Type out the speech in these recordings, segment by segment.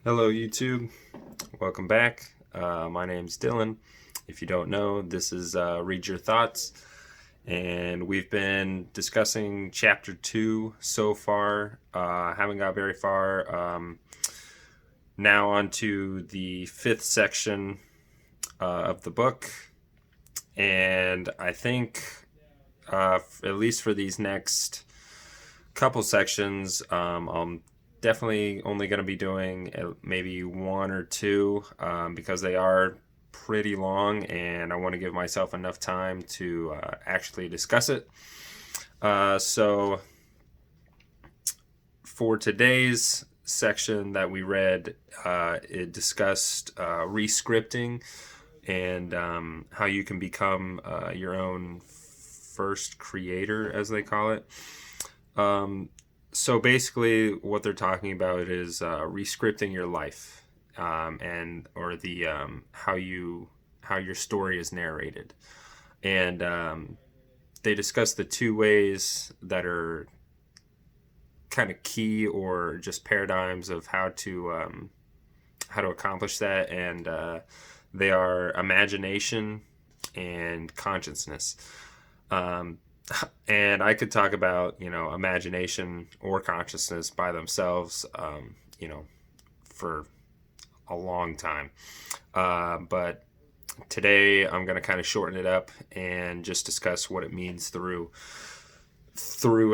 Hello, YouTube. Welcome back. My name's Dylan. If you don't know, this is Read Your Thoughts, and we've been discussing Chapter 2 so far. Haven't got very far. Now on to the fifth section of the book, and I think, at least for these next couple sections, I'm definitely only going to be doing maybe one or two because they are pretty long and I want to give myself enough time to actually discuss it. So for today's section that we read, it discussed rescripting and how you can become your own first creator, as they call it. So basically, what they're talking about is rescripting your life, and or the how your story is narrated, and they discuss the two ways that are kind of key or just paradigms of how to accomplish that, and they are imagination and consciousness. Um, and I could talk about imagination or consciousness by themselves, for a long time. But today I'm going to kind of shorten it up and just discuss what it means through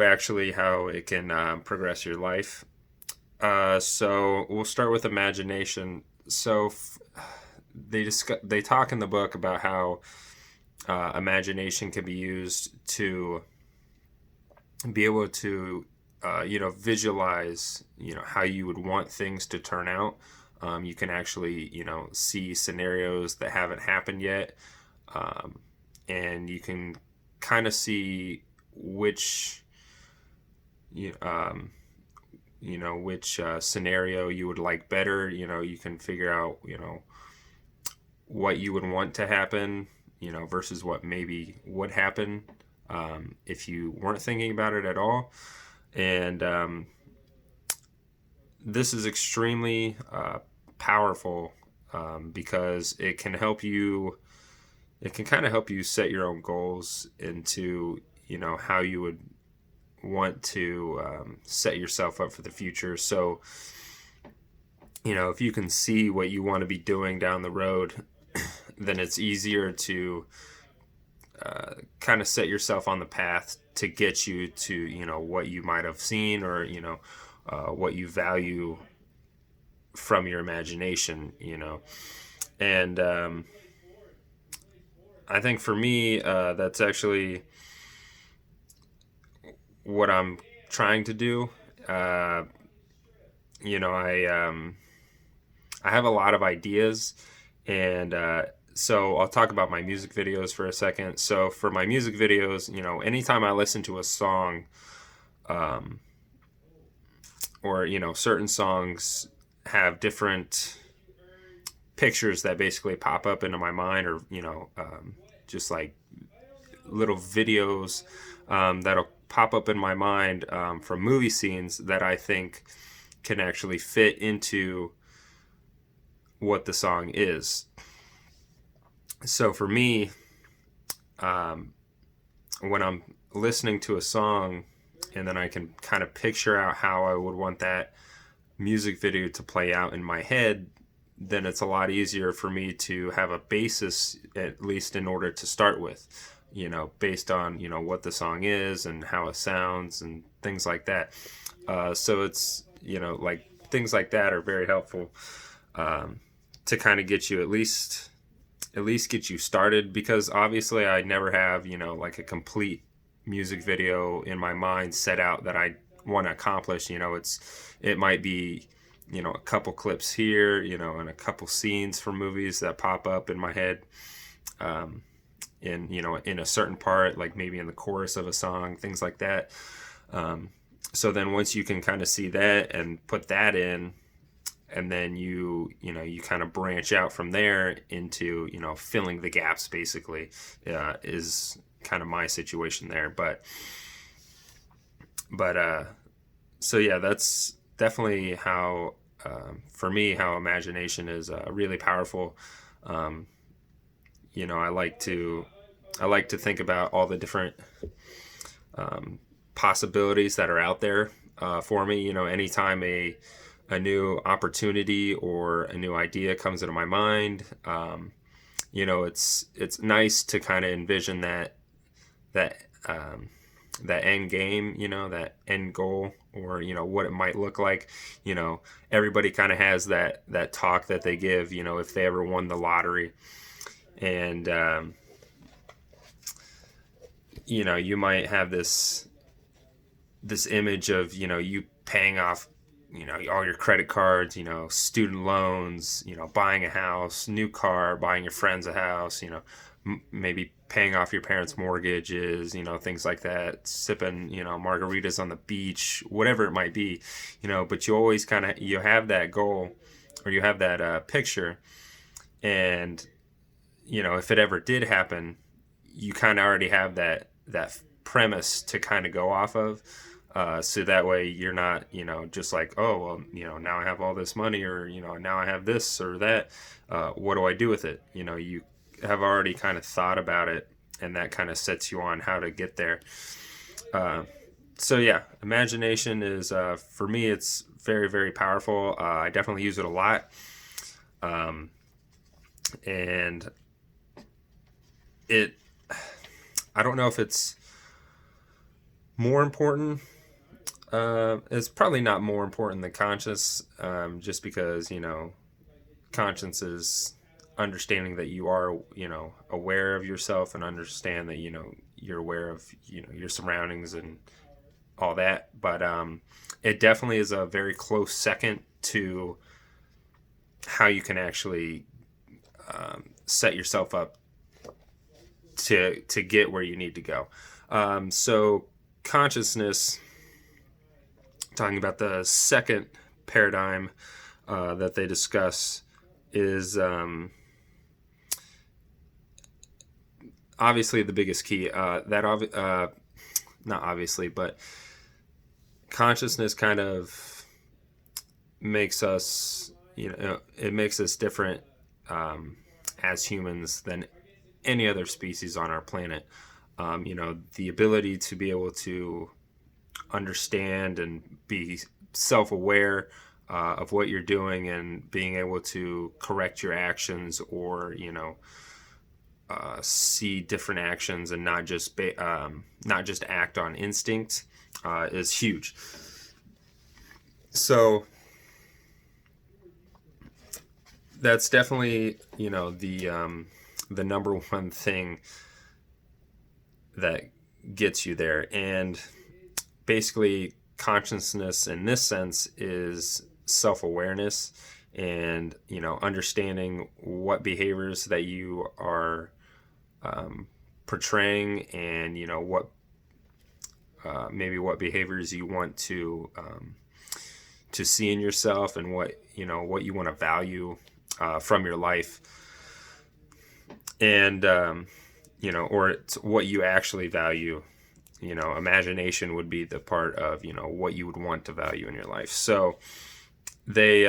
actually how it can progress your life. So we'll start with imagination. So they talk in the book about how imagination can be used to be able to visualize how you would want things to turn out. You can actually see scenarios that haven't happened yet, and you can kind of see which which scenario you would like better. You can figure out what you would want to happen, versus what maybe would happen if you weren't thinking about it at all. And this is extremely powerful because it can help you. It can kind of help you set your own goals into how you would want to set yourself up for the future. So if you can see what you want to be doing down the road, then it's easier to kind of set yourself on the path to get you to what you might have seen, or what you value from your imagination. And I think for me, that's actually what I'm trying to do. I have a lot of ideas, and so I'll talk about my music videos for a second. So for my music videos, anytime I listen to a song, or certain songs have different pictures that basically pop up into my mind, or just like little videos that'll pop up in my mind from movie scenes that I think can actually fit into what the song is. So for me, when I'm listening to a song and then I can kind of picture out how I would want that music video to play out in my head, then it's a lot easier for me to have a basis, at least in order to start with, based on, what the song is and how it sounds and things like that. So it's, like things like that are very helpful to kind of get you at least get you started, because obviously I never have, like a complete music video in my mind set out that I want to accomplish. It might be, a couple clips here, and a couple scenes from movies that pop up in my head, in a certain part, like maybe in the chorus of a song, things like that. So then once you can kind of see that and put that in, and then you kind of branch out from there into filling the gaps, basically, is kind of my situation there. But so yeah, that's definitely how for me, how imagination is really powerful. Um, I like to think about all the different possibilities that are out there for me. Anytime a new opportunity or a new idea comes into my mind, it's nice to kind of envision that um, that end game, that end goal, or what it might look like. Everybody kind of has that talk that they give, if they ever won the lottery, and you might have this image of you paying off all your credit cards, student loans, buying a house, new car, buying your friends a house, maybe paying off your parents' mortgages, things like that, sipping, margaritas on the beach, whatever it might be, but you always you have that goal, or you have that picture, and if it ever did happen, you kind of already have that premise to kind of go off of. So that way you're not, just like, oh, well, now I have all this money, or, now I have this or that. What do I do with it? You have already kind of thought about it, and that kind of sets you on how to get there. So yeah, imagination is, for me, it's very, very powerful. I definitely use it a lot. And I don't know if it's more important. It's probably not more important than conscious, just because, conscience is understanding that you are, aware of yourself, and understand that, you're aware of, your surroundings and all that. But it definitely is a very close second to how you can actually set yourself up to get where you need to go. So consciousness, talking about the second paradigm that they discuss, is obviously the biggest key. Not obviously, but consciousness kind of makes us, it makes us different as humans than any other species on our planet. The ability to be able to understand and be self-aware of what you're doing, and being able to correct your actions, or see different actions, and not just act on instinct, is huge. So that's definitely the number one thing that gets you there. And basically, consciousness in this sense is self-awareness, and understanding what behaviors that you are portraying, and what behaviors you want to see in yourself, and what you want to value from your life, and or it's what you actually value. Imagination would be the part of what you would want to value in your life. So they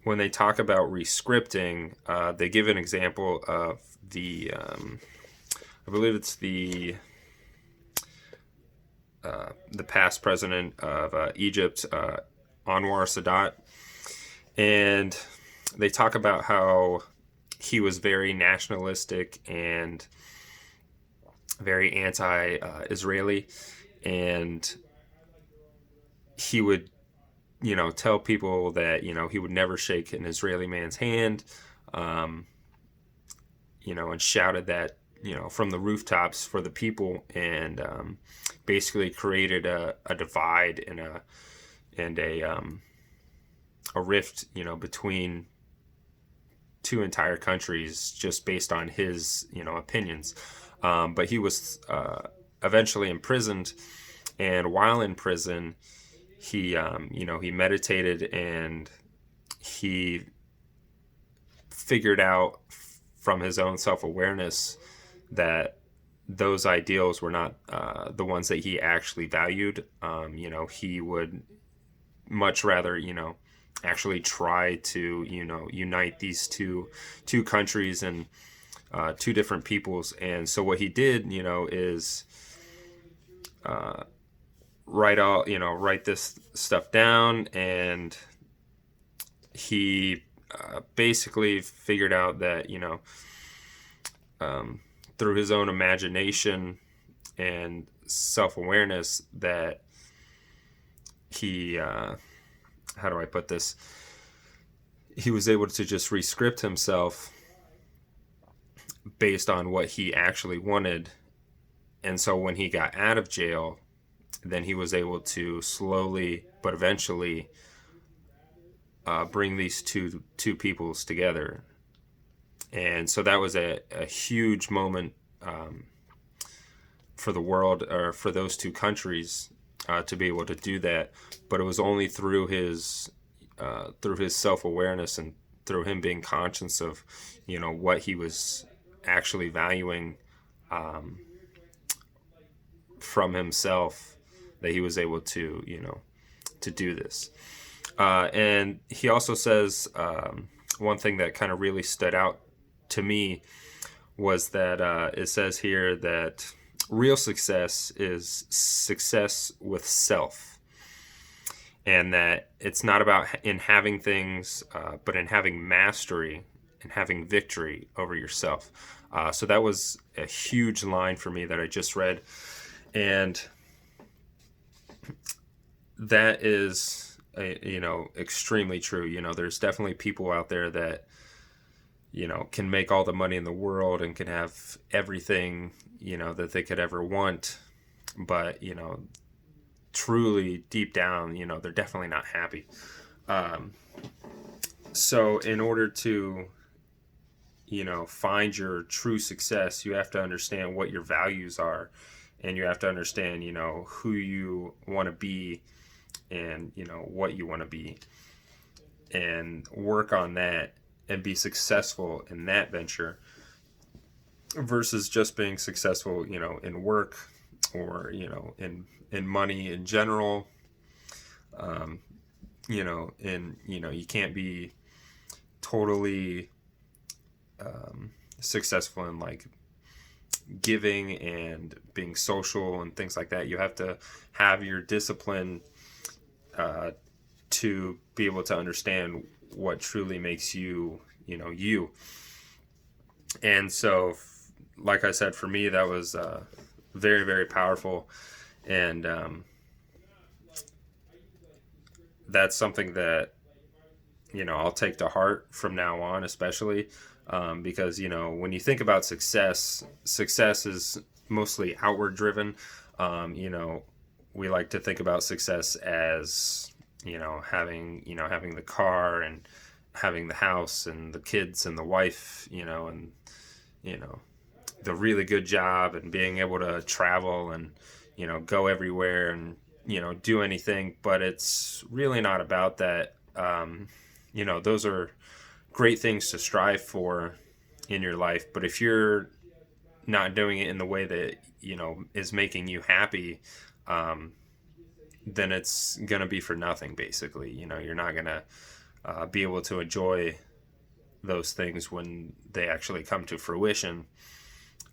when they talk about rescripting, they give an example of the I believe it's the past president of Egypt, Anwar Sadat, and they talk about how he was very nationalistic and very anti-Israeli, and he would, tell people that, he would never shake an Israeli man's hand, and shouted that, from the rooftops for the people, and basically created a divide and a rift, between two entire countries, just based on his, opinions. But he was eventually imprisoned, and while in prison, he he meditated, and he figured out from his own self-awareness that those ideals were not the ones that he actually valued. He would much rather, actually try to, unite these two countries and two different peoples. And so what he did, is write this stuff down, and he basically figured out that, through his own imagination and self-awareness, that he, how do I put this? He was able to just rescript himself based on what he actually wanted. And so when he got out of jail, then he was able to slowly but eventually bring these two peoples together. And so that was a huge moment for the world, or for those two countries, to be able to do that. But it was only through his self-awareness and through him being conscious of, what he was actually valuing from himself, that he was able to, to do this. And he also says, one thing that kind of really stood out to me was that it says here that real success is success with self, and that it's not about in having things, but in having mastery and having victory over yourself. So that was a huge line for me that I just read, and that is extremely true. There's definitely people out there that can make all the money in the world and can have everything that they could ever want, but truly deep down they're definitely not happy. So in order to find your true success, you have to understand what your values are, and you have to understand who you want to be, and what you want to be, and work on that and be successful in that venture, versus just being successful in work, or in money in general. You can't be totally successful in like giving and being social and things like that. You have to have your discipline to be able to understand what truly makes you, you. And so, like I said, for me, that was very, very powerful. And that's something that, I'll take to heart from now on, especially because, when you think about success is mostly outward driven. We like to think about success as, having the car and having the house and the kids and the wife, and, the really good job and being able to travel and, go everywhere and, do anything. But it's really not about that. Those are great things to strive for in your life. But if you're not doing it in the way that, is making you happy, then it's going to be for nothing, basically. You're not going to be able to enjoy those things when they actually come to fruition.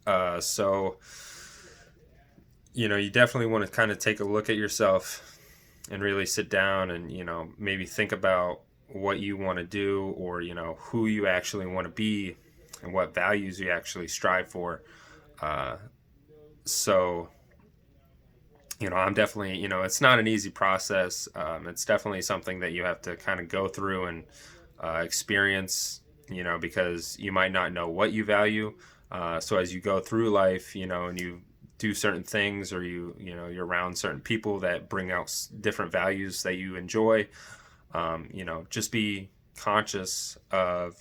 So, you definitely want to kind of take a look at yourself and really sit down and, maybe think about what you want to do, or, who you actually want to be and what values you actually strive for. So, I'm definitely, it's not an easy process. It's definitely something that you have to kind of go through and experience, because you might not know what you value. So as you go through life, and you do certain things, or you're around certain people that bring out different values that you enjoy, just be conscious of,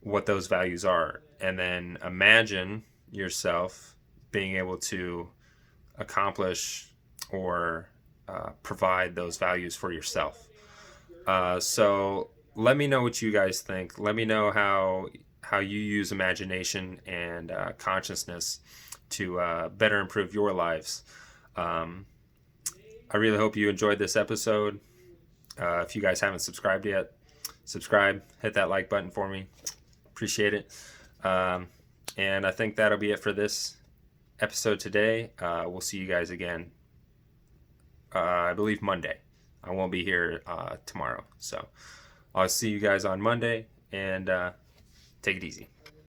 what those values are, and then imagine yourself being able to accomplish or provide those values for yourself. So let me know what you guys think. Let me know how you use imagination and consciousness to better improve your lives. I really hope you enjoyed this episode. If you guys haven't subscribed yet, subscribe, hit that like button for me. Appreciate it. And I think that'll be it for this episode today. We'll see you guys again, I believe Monday. I won't be here tomorrow. So I'll see you guys on Monday, and take it easy.